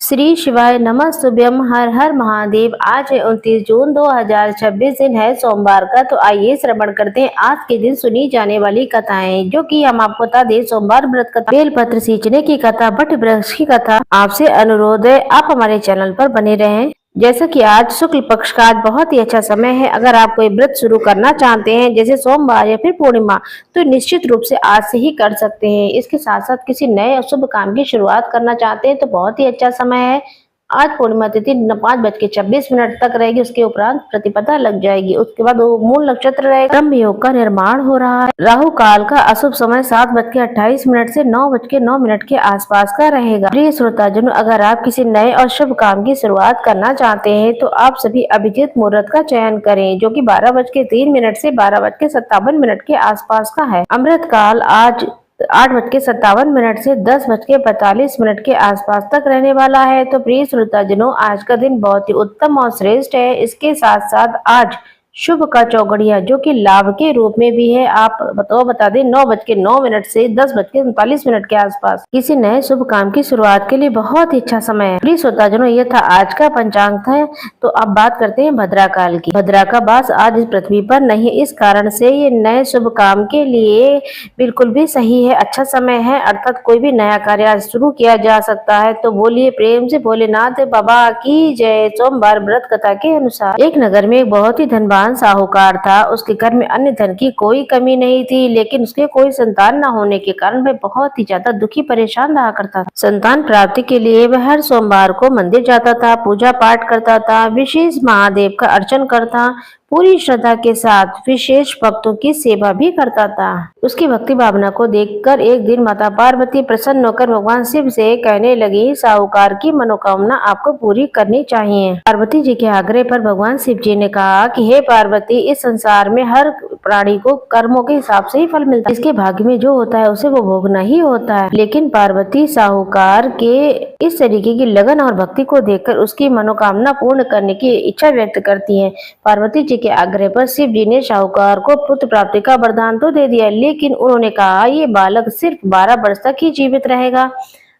श्री शिवाय नमः शुभ्यम हर हर महादेव। आज है 29 जून 2026, दिन है सोमवार का। तो आइए श्रवण करते हैं आज के दिन सुनी जाने वाली कथाएं, जो कि हम आपको बता दें। सोमवार व्रत कथा, बेलपत्र सींचने की कथा, वट वृक्ष की कथा। आपसे अनुरोध है आप हमारे चैनल पर बने रहें। जैसा कि आज शुक्ल पक्ष का आज बहुत ही अच्छा समय है। अगर आप कोई व्रत शुरू करना चाहते हैं, जैसे सोमवार या फिर पूर्णिमा, तो निश्चित रूप से आज से ही कर सकते हैं। इसके साथ साथ किसी नए शुभ काम की शुरुआत करना चाहते हैं तो बहुत ही अच्छा समय है। आज पूर्णिमा तिथि 5:26 तक रहेगी। उसके उपरांत प्रतिपदा लग जाएगी। उसके बाद वो मूल नक्षत्र रहेगा। ब्रह्म योग का निर्माण हो रहा है। राहु काल का अशुभ समय 7:28 से 9:09 के आसपास का रहेगा। प्रिय श्रोताजनों, अगर आप किसी नए और शुभ काम की शुरुआत करना चाहते हैं तो आप सभी अभिजीत मुहूर्त का चयन करें, जो कि 12:03 से 12:57 के आसपास का है। अमृत काल आज 8:57 से 10:45 के आसपास तक रहने वाला है। तो प्रिय श्रोताजनों, आज का दिन बहुत ही उत्तम और श्रेष्ठ है। इसके साथ साथ आज शुभ का चौघड़िया, जो कि लाभ के रूप में भी है, आप बता दें 9:09 से 10:39 के आसपास किसी नए शुभ काम की शुरुआत के लिए बहुत ही अच्छा समय है। प्रिय श्रोताजनों, ये था आज का पंचांग था। तो अब बात करते हैं भद्रा काल की। भद्रा का वास आज इस पृथ्वी पर नहीं, इस कारण से ये नए शुभ काम के लिए बिल्कुल भी सही है, अच्छा समय है। अर्थात कोई भी नया कार्य आज शुरू किया जा सकता है। तो बोलिए प्रेम से भोलेनाथ बाबा की जय। सोमवार व्रत कथा के अनुसार एक नगर में एक बहुत ही धनवान साहूकार था। उसके घर में अन्य धन की कोई कमी नहीं थी, लेकिन उसके कोई संतान न होने के कारण वह बहुत ही ज्यादा दुखी परेशान रहा करता था। संतान प्राप्ति के लिए वह हर सोमवार को मंदिर जाता था, पूजा पाठ करता था, विशेष महादेव का अर्चन करता, पूरी श्रद्धा के साथ विशेष भक्तों की सेवा भी करता था। उसकी भक्ति भावना को देखकर एक दिन माता पार्वती प्रसन्न होकर भगवान शिव से कहने लगी, साहूकार की मनोकामना आपको पूरी करनी चाहिए। पार्वती जी के आग्रह पर भगवान शिव जी ने कहा कि हे पार्वती, इस संसार में हर प्राणी को कर्मों के हिसाब से ही फल मिलता है। इसके भाग्य में जो होता है उसे वो भोगना ही होता है। लेकिन पार्वती साहूकार के इस तरीके की लगन और भक्ति को देखकर उसकी मनोकामना पूर्ण करने की इच्छा व्यक्त करती है। पार्वती जी के आग्रह पर शिव जी ने साहूकार को पुत्र प्राप्ति का वरदान तो दे दिया, लेकिन उन्होंने कहा ये बालक सिर्फ 12 वर्ष तक ही जीवित रहेगा।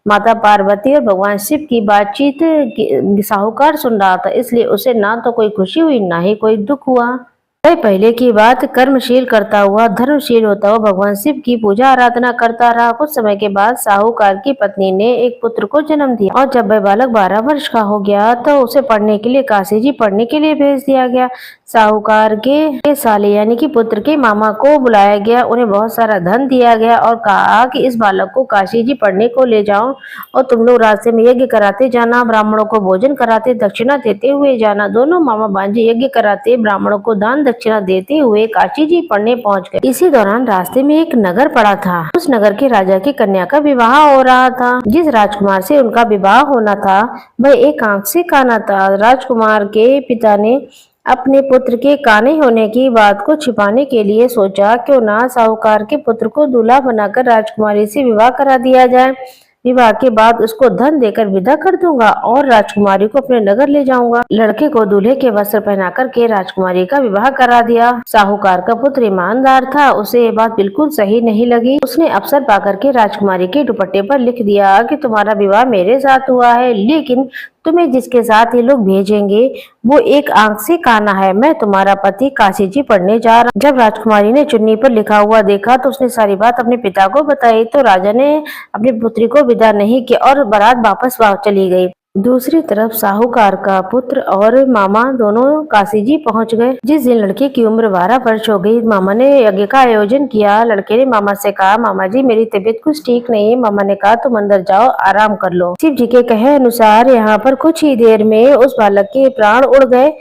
माता पार्वती और भगवान शिव की बातचीत साहूकार सुन रहा था, इसलिए उसे ना तो कोई खुशी हुई ना ही कोई दुख हुआ। पहले की बात, कर्मशील करता हुआ, धर्मशील होता हुआ भगवान शिव की पूजा आराधना करता रहा। कुछ समय के बाद साहूकार की पत्नी ने एक पुत्र को जन्म दिया, और जब वह बालक 12 वर्ष का हो गया तो उसे पढ़ने के लिए काशी जी पढ़ने के लिए भेज दिया गया। साहूकार के साले यानी कि पुत्र के मामा को बुलाया गया, उन्हें बहुत सारा धन दिया गया और कहा कि इस बालक को काशी जी पढ़ने को ले जाओ और तुम लोग रास्ते में यज्ञ कराते जाना, ब्राह्मणों को भोजन कराते, दक्षिणा देते हुए जाना। दोनों मामा भांजे यज्ञ कराते, ब्राह्मणों को दान दक्षिणा देते हुए काशी जी पढ़ने पहुंच गए। इसी दौरान रास्ते में एक नगर पड़ा था। उस नगर के राजा की कन्या का विवाह हो रहा था। जिस राजकुमार से उनका विवाह होना था वह एक आंख से काना था। राजकुमार के पिता ने अपने पुत्र के काने होने की बात को छिपाने के लिए सोचा, क्यों ना साहूकार के पुत्र को दूल्हा बनाकर राजकुमारी से विवाह करा दिया जाए। विवाह के बाद उसको धन देकर विदा कर दूंगा और राजकुमारी को अपने नगर ले जाऊंगा। लड़के को दूल्हे के वस्त्र पहनाकर के राजकुमारी का विवाह करा दिया। साहूकार का पुत्र ईमानदार था, उसे ये बात बिल्कुल सही नहीं लगी। उसने अवसर पाकर के राजकुमारी के दुपट्टे पर लिख दिया कि तुम्हारा विवाह मेरे साथ हुआ है, लेकिन तुम्हें जिसके साथ ये लोग भेजेंगे वो एक आंख से काना है। मैं तुम्हारा पति काशी जी पढ़ने जा रहा। जब राजकुमारी ने चुन्नी पर लिखा हुआ देखा तो उसने सारी बात अपने पिता को बताई। तो राजा ने अपनी पुत्री को विदा नहीं किया और बारात वापस चली गई। दूसरी तरफ साहूकार का पुत्र और मामा दोनों काशी जी पहुंच गए। जिस दिन लड़के की उम्र 12 वर्ष हो गई, मामा ने यज्ञ का आयोजन किया। लड़के ने मामा से कहा, मामा जी मेरी तबीयत कुछ ठीक नहीं है। मामा ने कहा तुम अंदर जाओ, आराम कर लो। शिव जी के कहे अनुसार यहाँ पर कुछ ही देर में उस बालक के प्राण उड़ गए।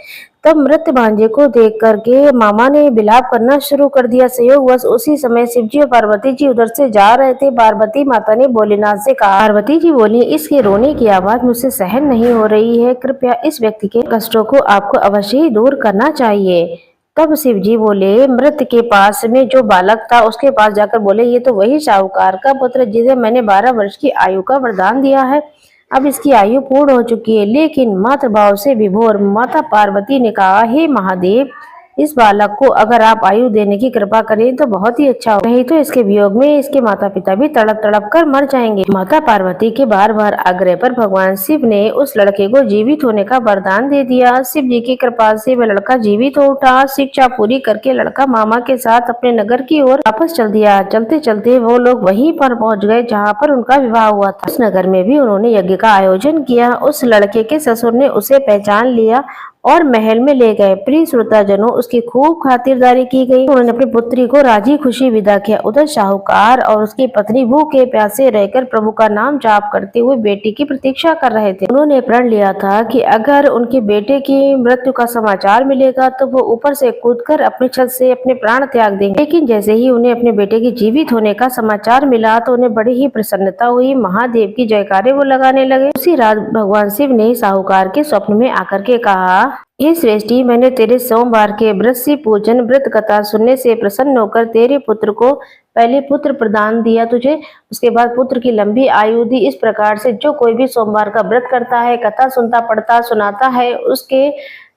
तब मृत भांजे को देख करके मामा ने विलाप करना शुरू कर दिया। संयोगवश उसी समय शिव जी और पार्वती जी उधर से जा रहे थे। पार्वती माता ने भोलेनाथ से कहा। पार्वती जी बोली, इसके रोने की आवाज मुझसे सहन नहीं हो रही है, कृपया इस व्यक्ति के कष्टों को आपको अवश्य ही दूर करना चाहिए। तब शिव जी बोले, मृत के पास में जो बालक था उसके पास जाकर बोले, ये तो वही साहूकार का पुत्र जिसे मैंने 12 वर्ष की आयु का वरदान दिया है। अब इसकी आयु पूर्ण हो चुकी है। लेकिन मातृभाव से विभोर माता पार्वती ने कहा, हे महादेव, इस बालक को अगर आप आयु देने की कृपा करें तो बहुत ही अच्छा हो, नहीं तो इसके वियोग में इसके माता पिता भी तड़प तड़प कर मर जाएंगे। माता पार्वती के बार बार आग्रह पर भगवान शिव ने उस लड़के को जीवित होने का वरदान दे दिया। शिव जी की कृपा से वह लड़का जीवित हो उठा। शिक्षा पूरी करके लड़का मामा के साथ अपने नगर की ओर वापस चल दिया। चलते चलते वो लोग वहीं पर पहुंच गए जहाँ पर उनका विवाह हुआ था। उस नगर में भी उन्होंने यज्ञ का आयोजन किया। उस लड़के के ससुर ने उसे पहचान लिया और महल में ले गए। प्रिय श्रोताजनों, उसकी खूब खातिरदारी की गई। उन्होंने अपनी पुत्री को राजी खुशी विदा किया। उधर शाहूकार और उसकी पत्नी भूखे प्यासे रहकर प्रभु का नाम जाप करते हुए बेटी की प्रतीक्षा कर रहे थे। उन्होंने प्रण लिया था कि अगर उनके बेटे की मृत्यु का समाचार मिलेगा तो वो ऊपर से कूदकर अपनी छत से अपने प्राण त्याग देंगे। लेकिन जैसे ही उन्हें अपने बेटे के जीवित होने का समाचार मिला तो उन्हें बड़ी ही प्रसन्नता हुई। महादेव की जयकारे वो लगाने लगे। उसी रात भगवान शिव ने साहूकार के स्वप्न में आकर के कहा, हे श्रेष्ठी, मैंने तेरे सोमवार के व्रत से पूजन व्रत कथा सुनने से प्रसन्न होकर तेरे पुत्र को पहले पुत्र प्रदान दिया तुझे, उसके बाद पुत्र की लंबी आयु दी। इस प्रकार से जो कोई भी सोमवार का व्रत करता है, कथा सुनता पढ़ता सुनाता है, उसके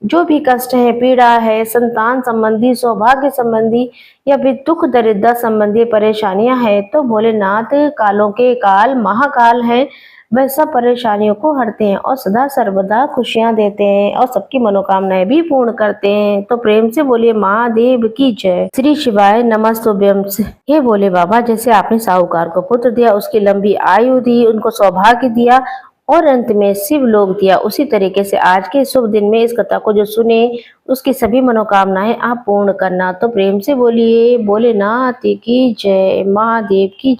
जो भी कष्ट है, पीड़ा है, संतान संबंधी, सौभाग्य संबंधी या फिर दुख दरिद्र संबंधी परेशानियां हैं, तो भोलेनाथ कालों के काल महाकाल है, वह सब परेशानियों को हरते हैं और सदा सर्वदा खुशियां देते हैं और सबकी मनोकामनाएं भी पूर्ण करते हैं। तो प्रेम से बोलिए महादेव की जय। श्री शिवाय नमस्तुभ्यम। हे बोले बाबा, जैसे आपने साहूकार को पुत्र दिया, उसकी लंबी आयु दी, उनको सौभाग्य दिया और अंत में शिव लोक दिया, उसी तरीके से आज के शुभ दिन में इस कथा को जो सुने उसकी सभी मनोकामनाएं आप पूर्ण करना। तो प्रेम से बोलिए भोलेनाथ की जय, महादेव की जय।